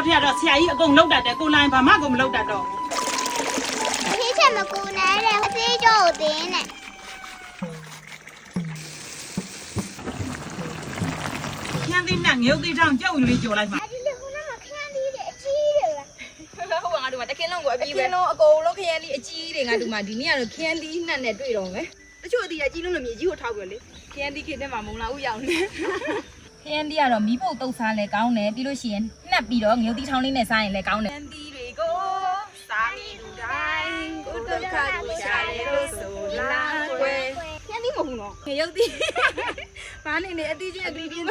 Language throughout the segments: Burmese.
ထရတော့ဆရာကြီးအကုန်လောက်တတ်တယ်ကိုလိုင်းဘာမှကိုမလောက်တတ်တော့ ဖေးချက်မကူနဲ့တဲ့ဖေးကြောကိုတင်းနဲ့ခန်းသေးနဲ့ငရုတ်သေးထောင်ကြောက်လေးကြော်လိုက်ပါ ဒီလေခုနကခန်းလေးတဲ့အကြီးတွေလား ဟုတ်ပါငါတို့ကတခင်လုံးကိုအပြီးပဲလုံးအကုန်လုံးခရမ်းလေးအကြီးတွေငါတို့မှဒီနေ့ကတော့ခရမ်းလေးနှက်နဲ့တွေ့တော့မယ်တချို့အတီးကကြီးလုံးလို့မြေကြီးကိုထောက်ပြီးလေခရမ်းလေးခေတဲ့မှာမုံလာဦးရောက်နေခရမ်းလေးကတော့မီးဖို့တုတ်စားလဲကောင်းတယ်ပြီးလို့ရှိရင်နှက်ပြီးတော့ငရုတ်တီထောင်လေးနဲ့စားရင်လည်းကောင်းတယ်ခရမ်းလေးတွေကိုစားပြီးလူတိုင်းကိုဒုက္ခကိုရှာတယ်လို့ဆိုလားကွယ်ခရမ်းလေးမဟုတ်ဘူးနော်ငရုတ်တီဘာနေနေအတီးချင်းအတီးချင်း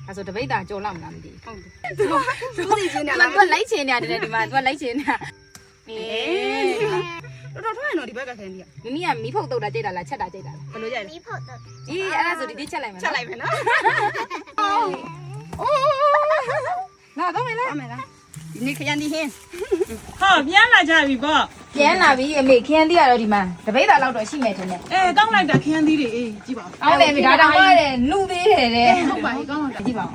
အဲ့ဆိုတပိတ်တာကြော်လောက်မလားမသိဘူးဟုတ်တယ်သူသိချင်းနေလားသူလိုက်ချင်နေတယ်ဒီမှာသူလိုက်ချင်နေတာတော်ထွန်းရတော့ဒီဘက်ကခင်းကြီးကမိမိကမီးဖုတ်တုတ်တာကြိတ်တာလားချက်တာကြိတ်တာလားဘယ်လိုကြိတ်လဲ မီးဖို့တော့ အေးအဲ့ဒါဆိုဒီချက်လိုက်မယ်ချက်လိုက်မယ်နော်လာတော့မယ်လားဒီနေ့ခရမ်းဒီဟင်း ဟောပြန်လာကြပြီပေါ့ ပြန်လာပြီအမေခရမ်းဒီကတော့ဒီမှာတပိတ်တာလောက်တော့ရှိမယ်ထင်တယ် ကောင်းလိုက်တာခန်းသေးတွေအေးကြည့်ပါဦး အော်တယ်မိဒါတောင်ပါတယ်နုသေးတယ်တဲ့ ဟုတ်ပါပြီကောင်းတော့ ကြည့်ပါဦး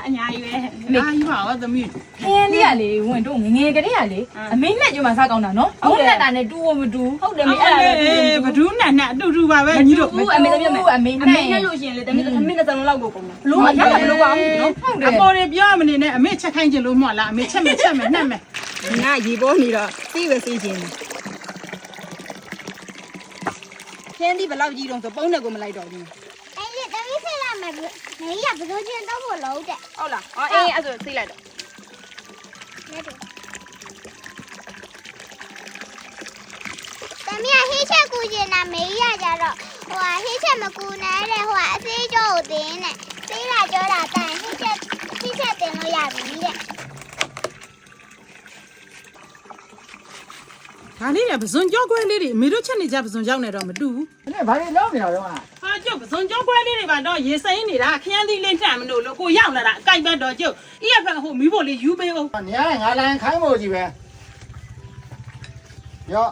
အညာကြီးပဲအများကြီးပါတော့သမီး ခရမ်းဒီကလေဝင်တော့ငငယ်ကလေးကလေအမေနဲ့ကြမှာစားကောင်းတာနော်အုံးနဲ့တာနဲ့တူဝမတူဟုတ်တယ်မေအဲ့ဒါပဲ ဘဒူးနဲ့နဲ့အတူတူပါပဲညီတို့ ဘူးအမေသမီးအမေနဲ့လို့ရှိရင်လေသမီးသမီးတစ်စလုံးလောက်ကိုကုန်တယ်ဘလို့မရတာဘလို့ကောင်းဘူးနော်ဟုတ်တယ် အပေါ်တွေပြောမနေနဲ့အမေချက်ခိုင်းချင်လို့မှလားအမေချက်မယ်နှက်မယ် ငါရေပေါ်နေတော့စီးပဲစီးခြင်းခင်းဒီဘယ်လောက်ကြီးတော့ဆိုပုံးနဲ့ကိုမလိုက်တော့ဘူး အဲ့ဒီတမီးဖေးလာမယ်နေရဘယ်လိုချင်းတော့ဖို့လုံးတဲ့ ဟုတ်လားအော်အေးအဲ့ဆိုစီးလိုက်တော့ တမီးဟေးချက်ကူကျင်တာမေးရကြတော့ဟိုဟေးချက်မကူနဲ့တဲ့ဟိုအသေးကြောကိုတင်းနဲ့သေးလာကြောတာတန်ဟေးချက်တင်လို့ရပြီတဲ့ ဒါလေးကပဇွန်ကြောခွဲလေးတွေအမေတို့ချက်နေကြပဇွန်ကြောက်နေတော့မတူဘူး ။အဲ့ဘာတွေလောက်နေတာတော့ဟာ ဟာကျုပ်ပဇွန်ကြောခွဲလေးတွေပါတော့ရေစိမ်းနေတာခရမ်းသီးလေးထမ်းမလို့ကိုရောက်လာတာအကြိုက်ဘက်တော့ကျုပ်ဤရဖက်ဟိုမီးဖို့လေးယူပေးအောင် ။နေရာငါလိုင်းခိုင်းဖို့ကြီးပဲ။ရော့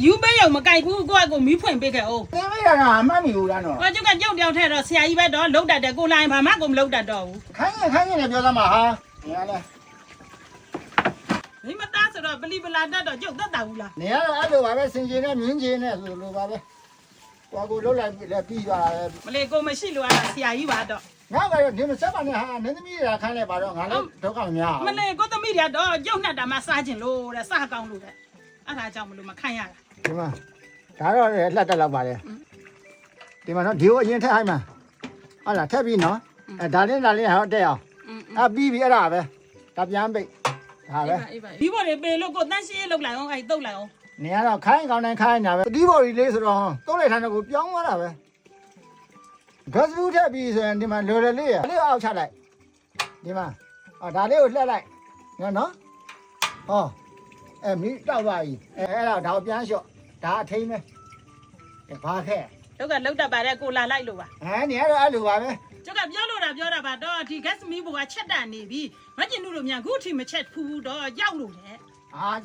ယူပေးရုံမကြိုက်ဘူးကိုကကိုမီးဖွင့်ပေးခဲ့အောင် ။သင်လိုက်တာကအမှတ်မိဘူးလားနော် ဟောကျုပ်ကကျုပ်တယောက်ထဲတော့ဆရာကြီးဘက်တော့လှုပ်တတ်တယ်ကိုလိုင်းဘာမှကိုမလှုပ်တတ်တော့ဘူး ။ခိုင်းရင်လည်းပြောသမှာဟာ။နေရာလဲ မိမသားဆိုတော့ပလီပလာတတ်တော့ကျုပ်သက်တာဘူးလား ။နေရာတော့အဲ့လိုပါပဲစင်ကျင်နဲ့မြင်းကျင်နဲ့ဆိုလိုပါပဲ။ကိုလှုပ်လိုက်လည်းပြီးသွားတယ် မလေးကိုမရှိလို့အဲ့ဒါဆရာကြီးပါတော့ ။ငါကတော့ဒီမစက်ပါနဲ့ဟာနင်းသမီးရာခိုင်းလိုက်ပါတော့ငါလည်းဒုက္ခမများ မလေးကိုသမီးတွေတော့ကျုပ်နဲ့တာမစားခြင်းလို့တဲ့စားကောင်းလို့တဲ့အဲ့ဒါကြောင့်မလို့မခံရတာ ။ဒီမှာဒါတော့လက်တက်လောက်ပါလေ။ဒီမှာနော်ဒီကိုအရင်ထက်ဟိုင်းမှာ။ဟုတ်လားထက်ပြီးနော်။အဲဒါလေးဟောတက်အောင်။အပြီးပြီအဲ့ဒါပဲ။ဒါပြန်ပိတ်။ဒါပဲ။ ဒီဘော်တွေပေလို့ကိုတန်းရှင်းလောက်လိုက်အောင်အဲ့တုတ်လိုက်အောင် နေရတော့ခိုင်းကောင်းတိုင်းခိုင်းနေတာပဲတီးဘော်ကြီးလေးဆိုတော့သုံးလိုက်ထိုင်တော့ကိုပြောင်းသွားတာပဲဂတ်ဘူးထက်ပြီးဆိုရင်ဒီမှာလော်ရလေးရလေးအောက်ချလိုက်ဒီမှာဒါလေးကိုလှက်လိုက်နော်ဟောမီးတောက်သွားပြီအဲ့ဒါကိုပြန်လျှော့ဒါအထိမ့်ပဲဘာခဲ တို့ကလောက်တတ်ပါတဲ့ကိုလာလိုက်လို့ပါ နေရတော့အဲ့လိုပါပဲ ကျုပ်ကပြောလို့တာပြောတာပါတော့ဒီ gas မီးဘူကချက်တန်နေပြီမကျင်တို့လိုမြန်ခုထိမချက်ဖူးတော့ရောက်လို့တဲ့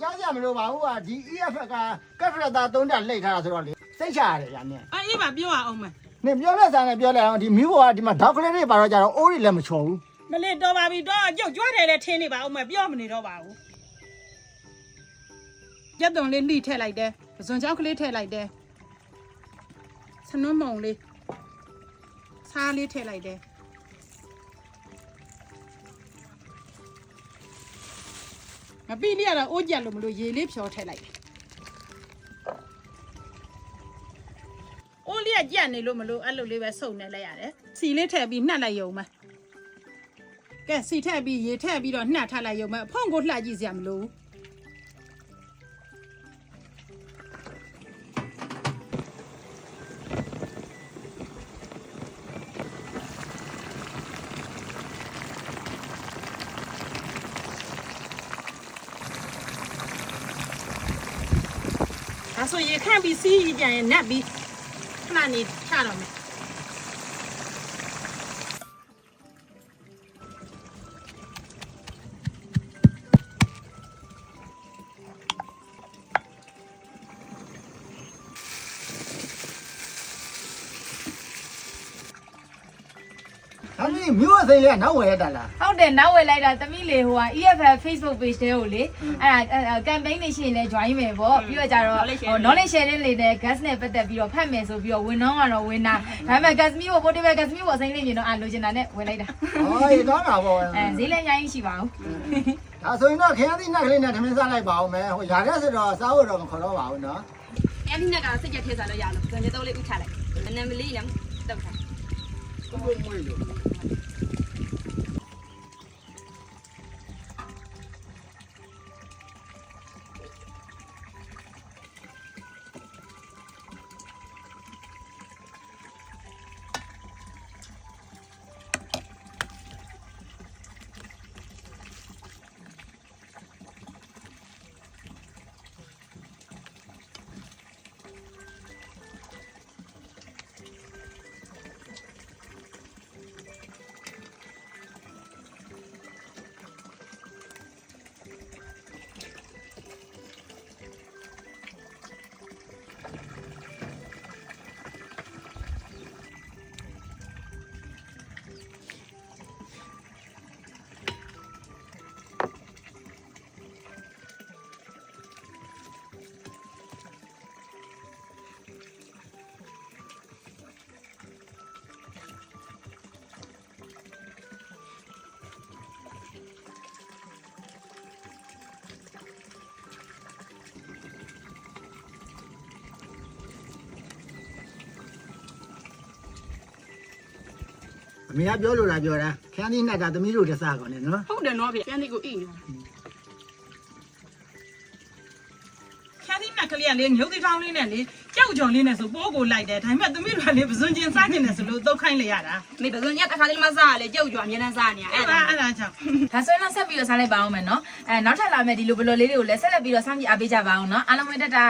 ကြောက်ရမလို့ပါဘူးကဒီ EF ကကက်ဖရတာ3တက်လှိတ်ထားတာဆိုတော့လေစိတ်ချရတယ်ညာနဲ့ အေးပါပြောရအောင်မ နေပြောလက်စားနဲ့ပြောလိုက်အောင်ဒီမီးဘောကဒီမှာဒေါက်ကလေးတွေပါတော့ကြတော့အိုးတွေလည်းမချော်ဘူး မလေးတော်ပါပြီတော့ကျုပ်ကြွားတယ်လဲထင်းနေပါအောင်မပြောမနေတော့ပါဘူးကြက်သွန်လေးလှိထည့်လိုက်တယ်ပဇွန်ကြောက်ကလေးထည့်လိုက်တယ်ဆနွမ်းမုံလေးစားလေးထည့်လိုက်တယ်မပြီးလေးကတော့အိုးကြက်လို့မလို့ရေလေးဖြောထည့်လိုက်တယ်အိုးလေးကကြက်နေလို့မလို့အဲ့လိုလေးပဲစုံနေလိုက်ရတယ်စီလေးထည့်ပြီးနှက်လိုက်ရုံပဲကဲစီထည့်ပြီးရေထည့်ပြီးတော့နှက်ထားလိုက်ရုံပဲအဖုံကိုလှကြည့်စရာမလိုဘူး ဆိုရေခန့်ပြီးစီးပြန်ရင်နက်ပြီးခဏနေချတော့မယ်ဒါလေးမြို့အစိမ်းလေးကနောက်ဝယ်ရတာလား ဟုတ်တယ်နောက်ဝယ်လိုက်တာသမီးလေဟိုက EFL Facebook page တဲကိုလေအဲ့ဒါ campaign နေရှိရင်လည်း join မယ်ပေါ့ပြီးတော့ကြတော့ knowledge sharing လေးနဲ့ gas နဲ့ပတ်သက်ပြီးတော့ဖတ်မယ်ဆိုပြီးတော့ဝင်တော့ကတော့ဝင်တာဒါပေမဲ့ gas မီကို portable gas မီကိုအစိမ်းလေးမြင်တော့လိုချင်တာနဲ့ဝင်လိုက်တာ ဟောရေကောင်းတာပေါ့ ဈေးလည်းအများကြီးရှိပါဘူး ဒါဆိုရင်တော့ခရမ်းသီးနှက်ကလေးနဲ့ထမင်းစားလိုက်ပါအောင်မယ်ဟိုရာတဲ့ဆိုတော့စားဖို့တော့မခေါ်တော့ပါဘူးနော် အဲ့ဒီနဲ့ကစိတ်ကြထည့်စားလို့ရလို့ကျွန်တော်တို့လေးဥချလိုက်နည်းနည်းမလေးလည်းတောက်ထား မွေးမွေးလို့ အမေကပြောလို့လားပြောတာခရမ်းသီးနှက်ကသမီးတို့တစားကောင်းနေနော် ဟုတ်တယ်နော်ဗျခန်းဒီကိုအိနေခန်းဒီနက်ကလေးကလေညုတ်တိထောင်းလေးနဲ့လေကြောက်ကြော်လေးနဲ့ဆိုပိုးကိုလိုက်တယ်ဒါပေမဲ့သမီးတို့ကလေပဇွန်ကျင်စားကျင်တယ်ဆိုလို့တုတ်ခိုင်းလေရတာ မေပဇွန်ညတစ်ခါလေးမစားရလေကြောက်ကြွအမြဲတမ်းစားနေရ အဲ့ဒါကြောင့် ဒါဆိုရင်တော့ဆက်ပြီးတော့စားလိုက်ပါအောင်မယ်နော်နောက်ထပ်လာမယ့်ဒီလိုဘလော်လေးတွေကိုလည်းဆက်လက်ပြီးတော့စောင့်ကြည့်အားပေးကြပါအောင်နော်အားလုံးပဲတက်တာ